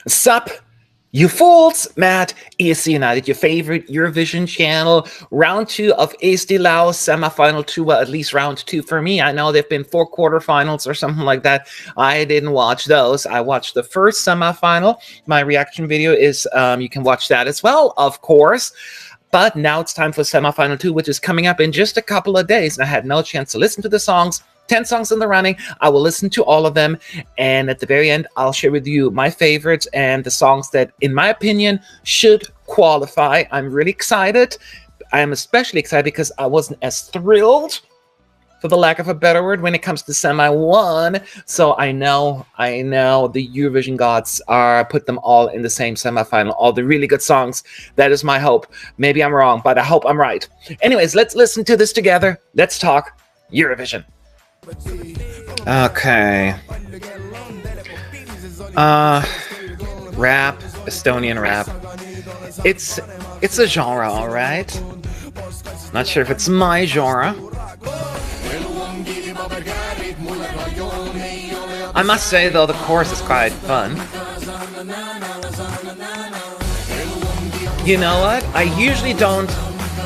Sup, you fools! Matt, Eesti United, your favorite Eurovision channel. Round 2 of Eesti Laul, semi-final 2, well, at least round 2 for me. I know there've been 4 quarterfinals or something like that. I didn't watch those. I watched the first semi-final. My reaction video is, you can watch that as well, of course. But now it's time for semi-final 2, which is coming up in just a couple of days. And I had no chance to listen to the songs. 10 songs in the running. I will listen to all of them. And at the very end, I'll share with you my favorites and the songs that, in my opinion, should qualify. I'm really excited. I am especially excited because I wasn't as thrilled, for the lack of a better word, when it comes to semi 1. So I know the Eurovision gods put them all in the same semifinal, all the really good songs. That is my hope. Maybe I'm wrong, but I hope I'm right. Anyways, let's listen to this together. Let's talk Eurovision. Okay. Rap, Estonian rap. It's a genre, all right. Not sure if it's my genre. I must say, though, the chorus is quite fun. You know what?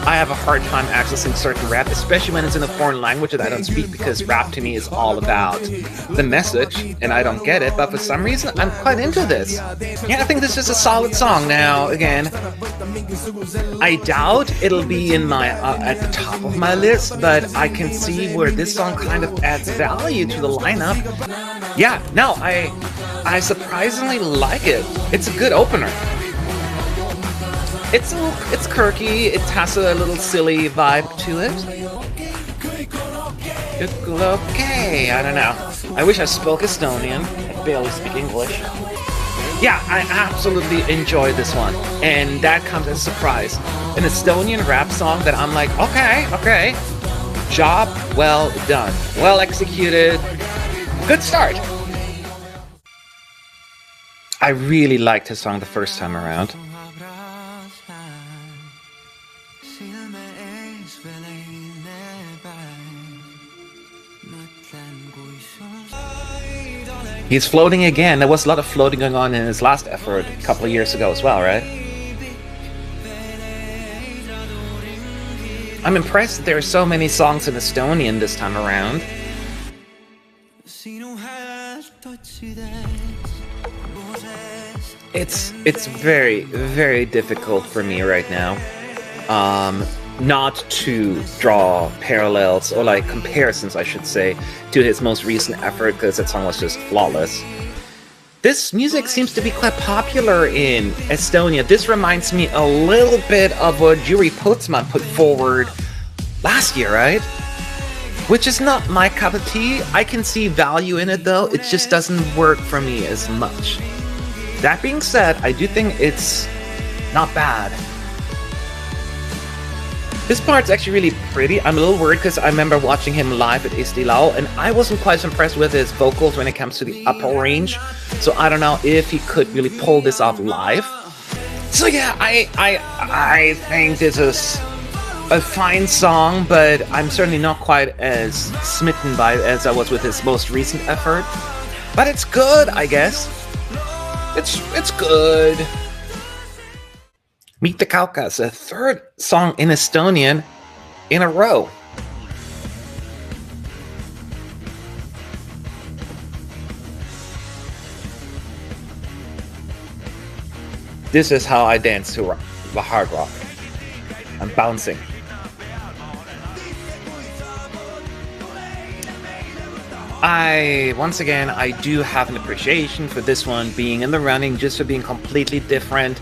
I have a hard time accessing certain rap, especially when it's in a foreign language that I don't speak, because rap to me is all about the message, and I don't get it, but for some reason, I'm quite into this. Yeah, I think this is a solid song. Now, again, I doubt it'll be in my at the top of my list, but I can see where this song kind of adds value to the lineup. Yeah, no, I surprisingly like it. It's a good opener. It's quirky. It has a little silly vibe to it. Okay, I don't know. I wish I spoke Estonian. I barely speak English. Yeah, I absolutely enjoy this one, and that comes as a surprise. An Estonian rap song that I'm like, okay, job well done, well executed, good start. I really liked his song the first time around. He's floating again. There was a lot of floating going on in his last effort a couple of years ago as well, right? I'm impressed that there are so many songs in Estonian this time around. It's very, very difficult for me right now not to draw parallels, or like comparisons, I should say, to his most recent effort, because that song was just flawless. This music seems to be quite popular in Estonia. This reminds me a little bit of what Jüri Putsman put forward last year, right? Which is not my cup of tea. I can see value in it, though. It just doesn't work for me as much. That being said, I do think it's not bad. This part's actually really pretty. I'm a little worried because I remember watching him live at Eesti Laul, and I wasn't quite impressed with his vocals when it comes to the upper range. So I don't know if he could really pull this off live. So yeah, I think this is a fine song, but I'm certainly not quite as smitten by it as I was with his most recent effort. But it's good, I guess. It's good. Mitte, kauaks, a third song in Estonian in a row. This is how I dance to the hard rock. I'm bouncing. Once again, I do have an appreciation for this one being in the running, just for being completely different.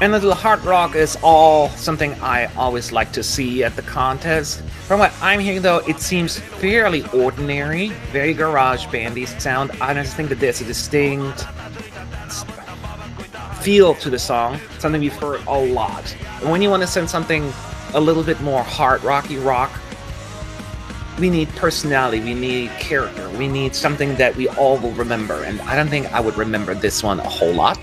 And the hard rock is all something I always like to see at the contest. From what I'm hearing, though, it seems fairly ordinary, very garage bandy sound. I just think that there's a distinct feel to the song, something we've heard a lot. And when you want to send something a little bit more hard rocky rock, we need personality, we need character, we need something that we all will remember. And I don't think I would remember this one a whole lot.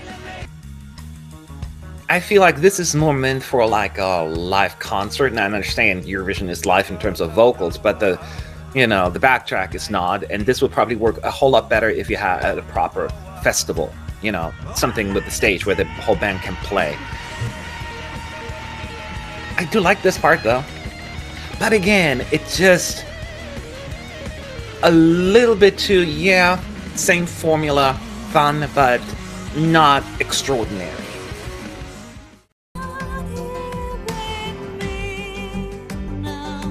I feel like this is more meant for like a live concert, and I understand Eurovision is live in terms of vocals, but the backtrack is not, and this would probably work a whole lot better if you had a proper festival. you know, something with the stage where the whole band can play. I do like this part though. But again, it's just a little bit too, yeah, same formula, fun, but not extraordinary.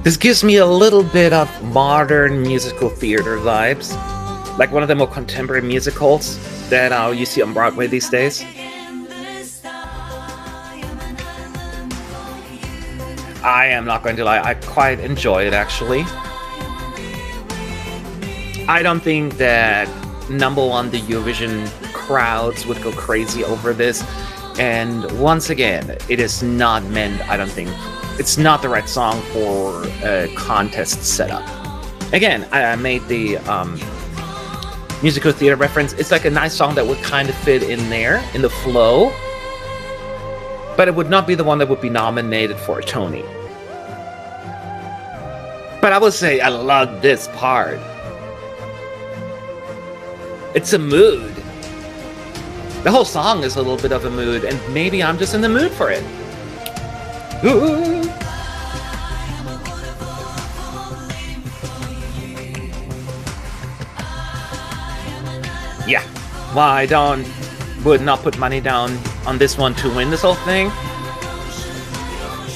This gives me a little bit of modern musical theater vibes, like one of the more contemporary musicals that you see on Broadway these days. I am not going to lie, I quite enjoy it actually. I don't think that number one, the Eurovision crowds would go crazy over this. And once again, it is not meant, I don't think, it's not the right song for a contest setup. Again, I made the musical theater reference. It's like a nice song that would kind of fit in there, in the flow. But it would not be the one that would be nominated for a Tony. But I would say I love this part. It's a mood. The whole song is a little bit of a mood, and maybe I'm just in the mood for it. Ooh. Yeah, well, I would not put money down on this one to win this whole thing.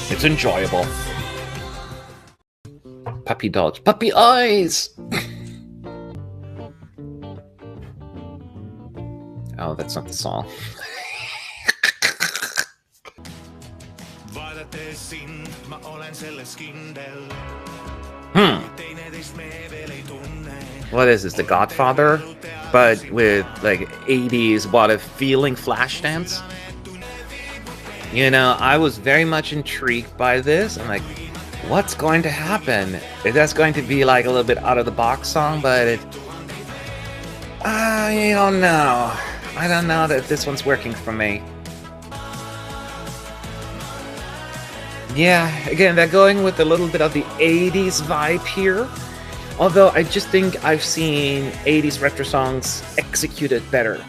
It's enjoyable. Puppy dogs, puppy eyes! Oh, that's not the song. What is this, The Godfather? But with like 80s What If feeling flash dance? You know, I was very much intrigued by this. I'm like, what's going to happen? That's going to be like a little bit out of the box song, but I don't know. I don't know that this one's working for me. Yeah, again, they're going with a little bit of the 80s vibe here. Although I just think I've seen 80s retro songs executed better.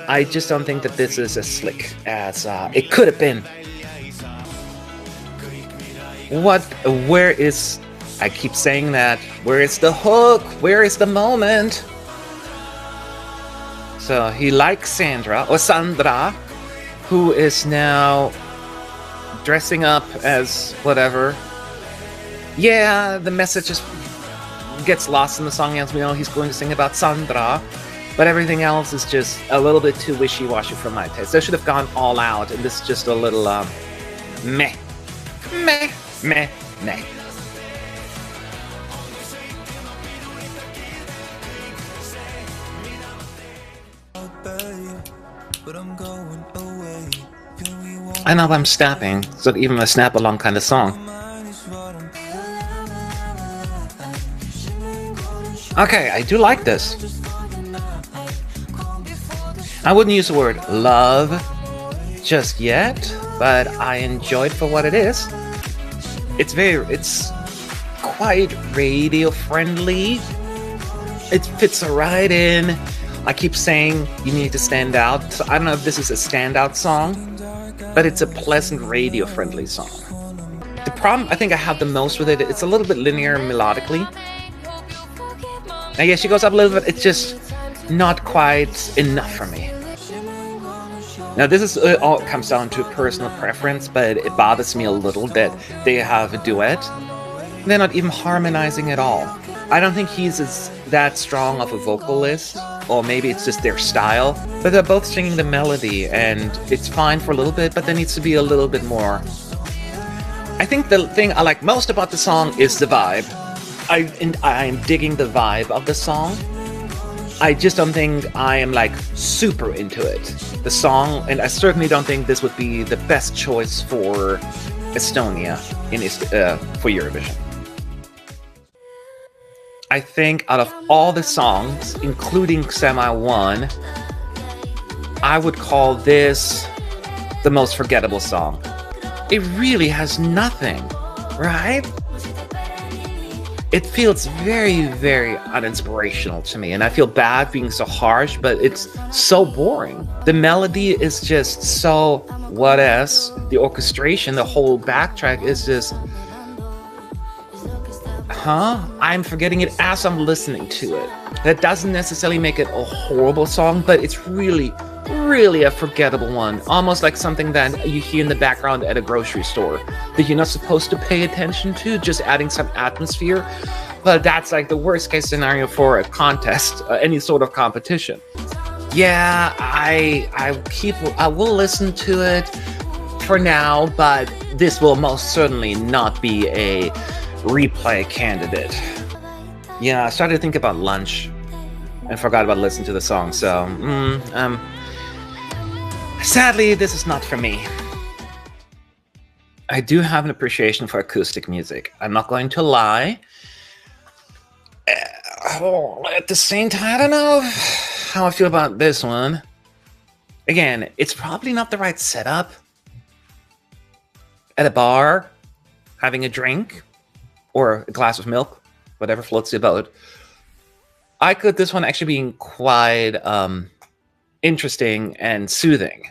I just don't think that this is as slick as it could have been. Where is, I keep saying that, where is the hook? Where is the moment? So he likes Sandra, who is now dressing up as whatever. Yeah, the message just gets lost in the song as we know he's going to sing about Sandra, but everything else is just a little bit too wishy-washy for my taste. They should have gone all out, and this is just a little meh. I know I'm snapping, so even a snap-along kind of song. Okay, I do like this. I wouldn't use the word love just yet, but I enjoy it for what it is. It's quite radio friendly. It fits right in. I keep saying you need to stand out. So I don't know if this is a standout song, but it's a pleasant radio friendly song. The problem I think I have the most with it, it's a little bit linear melodically. I guess she goes up a little bit, it's just not quite enough for me. Now this is all comes down to personal preference, but it bothers me a little that they have a duet. They're not even harmonizing at all. I don't think he's that strong of a vocalist, or maybe it's just their style, but they're both singing the melody, and it's fine for a little bit, but there needs to be a little bit more. I think the thing I like most about the song is the vibe. I'm digging the vibe of the song. I just don't think I am like super into it. The song, and I certainly don't think this would be the best choice for Estonia for Eurovision. I think out of all the songs, including Semi 1, I would call this the most forgettable song. It really has nothing, right? it feels very, very uninspirational to me. And I feel bad being so harsh, but it's so boring. The melody is just so what else? The orchestration, the whole backtrack is just, I'm forgetting it as I'm listening to it. That doesn't necessarily make it a horrible song, but it's really, really a forgettable one. Almost like something that you hear in the background at a grocery store that you're not supposed to pay attention to, just adding some atmosphere. But that's like the worst case scenario for a contest, any sort of competition. Yeah, I will listen to it for now, but this will most certainly not be a replay candidate. Yeah, I started to think about lunch and forgot about listening to the song, so sadly, this is not for me. I do have an appreciation for acoustic music. I'm not going to lie. At the same time, I don't know how I feel about this one. Again, it's probably not the right setup. At a bar, having a drink, or a glass of milk, whatever floats your boat. I could this one actually being quite interesting and soothing.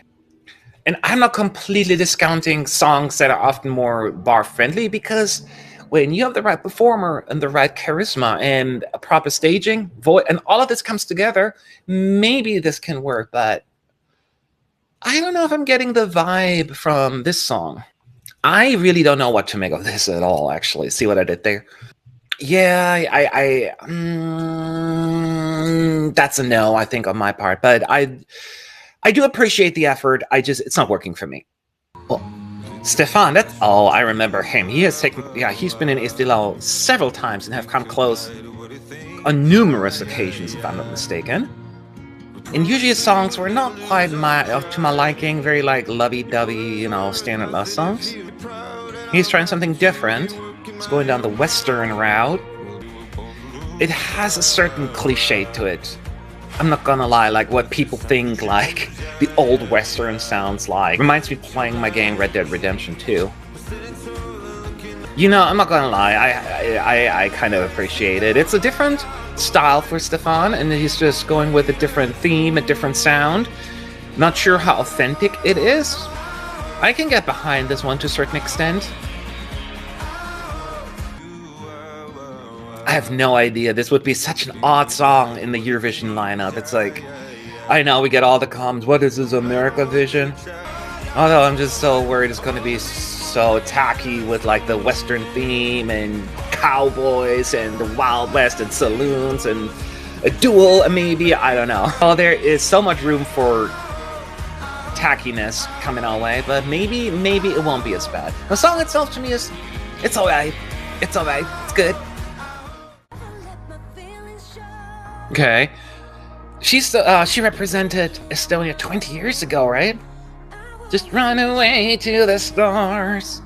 And I'm not completely discounting songs that are often more bar-friendly, because when you have the right performer and the right charisma and a proper staging, and all of this comes together, maybe this can work, but I don't know if I'm getting the vibe from this song. I really don't know what to make of this at all, actually. See what I did there? Yeah, that's a no, I think, on my part. But I do appreciate the effort. It's not working for me. Well, Stefan, I remember him. He's been in Eesti Laul several times and have come close on numerous occasions, if I'm not mistaken. And usually his songs were not quite to my liking, very like lovey-dovey, standard love songs. He's trying something different. It's going down the Western route. It has a certain cliche to it. I'm not gonna lie, like what people think like the old Western sounds like. Reminds me of playing my game Red Dead Redemption 2. I'm not gonna lie, I kind of appreciate it. It's a different style for Stefan, and he's just going with a different theme, a different sound. Not sure how authentic it is. I can get behind this one to a certain extent. I have no idea. This would be such an odd song in the Eurovision lineup. It's like, I know we get all the comments, what is this, America Vision? Although I'm just so worried it's going to be so tacky with like the Western theme and cowboys and the Wild West and saloons and a duel, maybe, I don't know. Oh, there is so much room for tackiness coming our way, but maybe it won't be as bad. The song itself to me it's alright. It's alright. It's good. Okay. She represented Estonia 20 years ago, right? Just run away to the stars.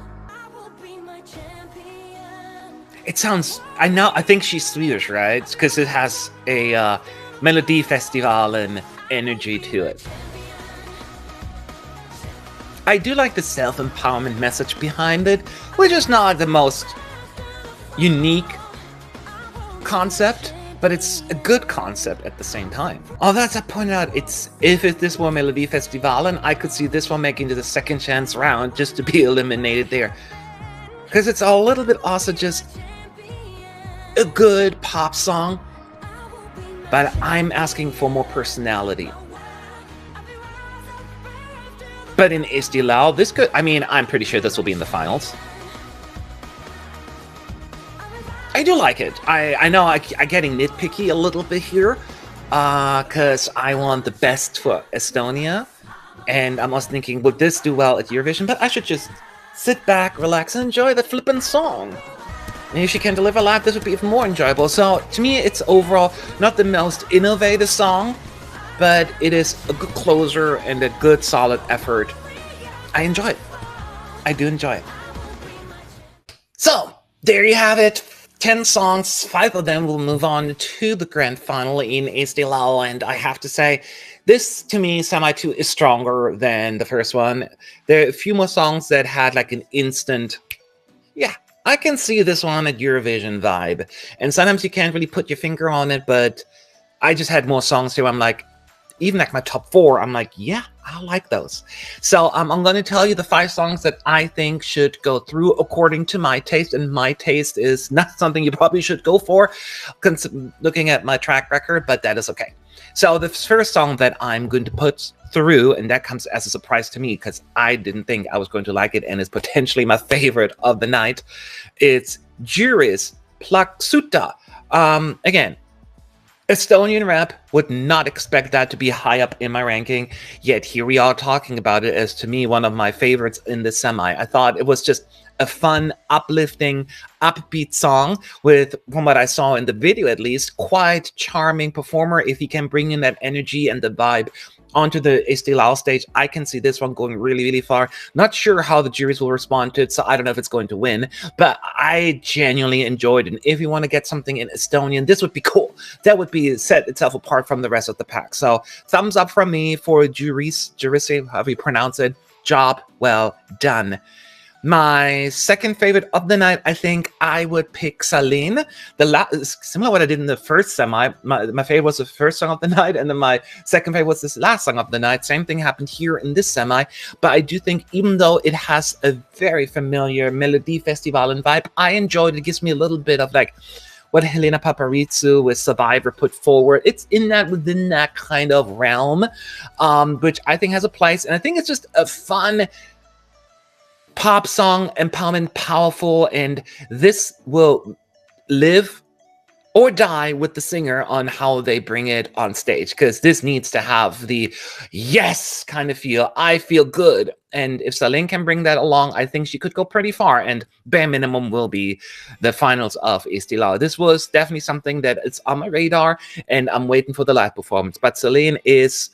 It sounds, I think she's Swedish, right? Because it has a Melodifestivalen energy to it. I do like the self-empowerment message behind it, which is not the most unique concept, but it's a good concept at the same time. Although, as I pointed out, if this were Melodifestivalen, I could see this one making to the second chance round just to be eliminated there. Because it's a little bit also just a good pop song, but I'm asking for more personality. But in Eesti Laul, I'm pretty sure this will be in the finals. I do like it. I know I'm getting nitpicky a little bit here, because I want the best for Estonia, and I was thinking, would this do well at Eurovision? But I should just sit back, relax, and enjoy the flippin' song. And if she can deliver live, this would be even more enjoyable. So, to me, it's overall not the most innovative song, but it is a good closer and a good, solid effort. I enjoy it. I do enjoy it. So, there you have it. 10 songs, 5 of them will move on to the grand final in Eesti Laul, and I have to say, this, to me, Semi-2 is stronger than the first one. There are a few more songs that had like an instant, yeah, I can see this one at Eurovision vibe. And sometimes you can't really put your finger on it, but I just had more songs here. I'm like, even like my top 4, I'm like, yeah, I like those. So I'm going to tell you the 5 songs that I think should go through according to my taste. And my taste is not something you probably should go for, looking at my track record, but that is okay. So the first song that I'm going to put through, and that comes as a surprise to me because I didn't think I was going to like it, and it's potentially my favorite of the night. It's Juris Plaksuta. Again, Estonian rap, would not expect that to be high up in my ranking, yet here we are talking about it as, to me, one of my favorites in the semi. I thought it was just a fun, uplifting, upbeat song with, from what I saw in the video at least, quite charming performer. If he can bring in that energy and the vibe onto the Eesti Laul stage, I can see this one going really, really far. Not sure how the juries will respond to it, so I don't know if it's going to win, but I genuinely enjoyed it. And if you want to get something in Estonian, this would be cool. That would be set itself apart from the rest of the pack. So thumbs up from me for Juris, however you pronounce it. Job well done. My second favorite of the night, I think I would pick Sahlene. Similar to what I did in the first semi. My favorite was the first song of the night, and then my second favorite was this last song of the night. Same thing happened here in this semi, but I do think even though it has a very familiar Melody Festival vibe, I enjoyed it. It gives me a little bit of like what Helena Paparizou with Survivor put forward. It's within that kind of realm, which I think has a place, and I think it's just a fun pop song, empowerment, powerful, and this will live or die with the singer on how they bring it on stage, because this needs to have the yes kind of feel. I feel good, and if Sahlene can bring that along, I think she could go pretty far, and bare minimum will be the finals of Eesti Laul. This was definitely something that is on my radar, and I'm waiting for the live performance, but Sahlene is,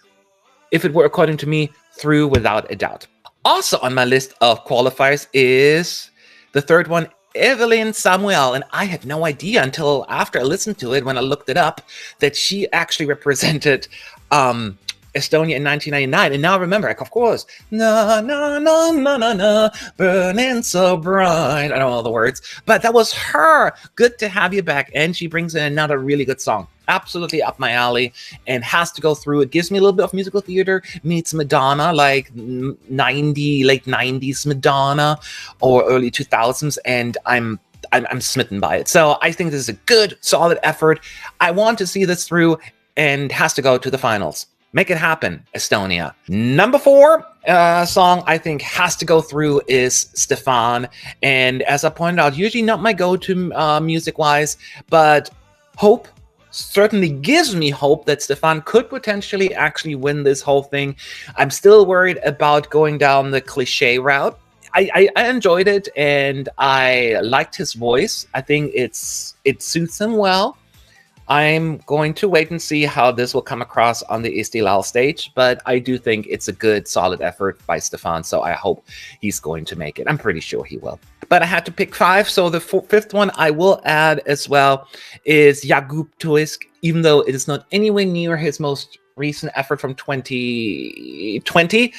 if it were according to me, through without a doubt. Also on my list of qualifiers is the third one, Evelyn Samuel, and I had no idea until after I listened to it, when I looked it up, that she actually represented Estonia in 1999, and now I remember, like, of course, na na na na na na, burning so bright. I don't know all the words, but that was her. Good to have you back, and she brings in another really good song. Absolutely up my alley, and has to go through. It gives me a little bit of musical theater meets Madonna, like late 90s Madonna or early 2000s, and I'm smitten by it. So I think this is a good, solid effort. I want to see this through, and has to go to the finals. Make it happen, Estonia. Number 4 song I think has to go through is Stefan. And as I pointed out, usually not my go-to music-wise, but hope certainly gives me hope that Stefan could potentially actually win this whole thing. I'm still worried about going down the cliche route. I enjoyed it, and I liked his voice. I think it suits him well. I'm going to wait and see how this will come across on the Eesti Laul stage, but I do think it's a good, solid effort by Stefan, so I hope he's going to make it. I'm pretty sure he will. But I had to pick 5, so the fifth one I will add as well is Jaagup Tuisk, even though it is not anywhere near his most recent effort from 2020.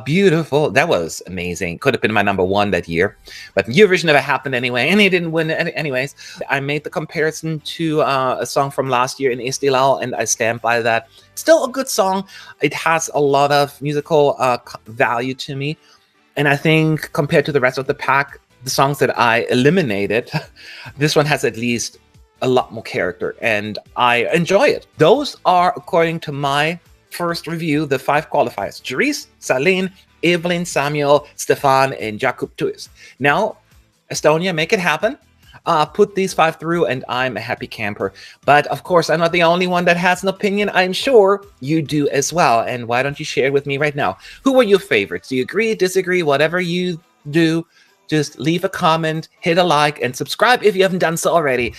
Beautiful. That was amazing. Could have been my number 1 that year, but Eurovision never happened anyway, and he didn't win anyways. I made the comparison to a song from last year in Eesti Laul, and I stand by that. Still a good song. It has a lot of musical value to me, and I think compared to the rest of the pack, the songs that I eliminated, this one has at least a lot more character, and I enjoy it. Those are, according to my first review, the 5 qualifiers: Juris, Sahlene, Evelyn Samuel, Stefan, and Jaagup Tuisk. Now, Estonia, make it happen. Put these 5 through, and I'm a happy camper. But of course, I'm not the only one that has an opinion. I'm sure you do as well. And why don't you share it with me right now? Who are your favorites? Do you agree, disagree, whatever you do? Just leave a comment, hit a like, and subscribe if you haven't done so already.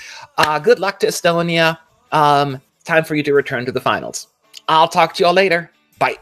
Good luck to Estonia. Time for you to return to the finals. I'll talk to you all later. Bye.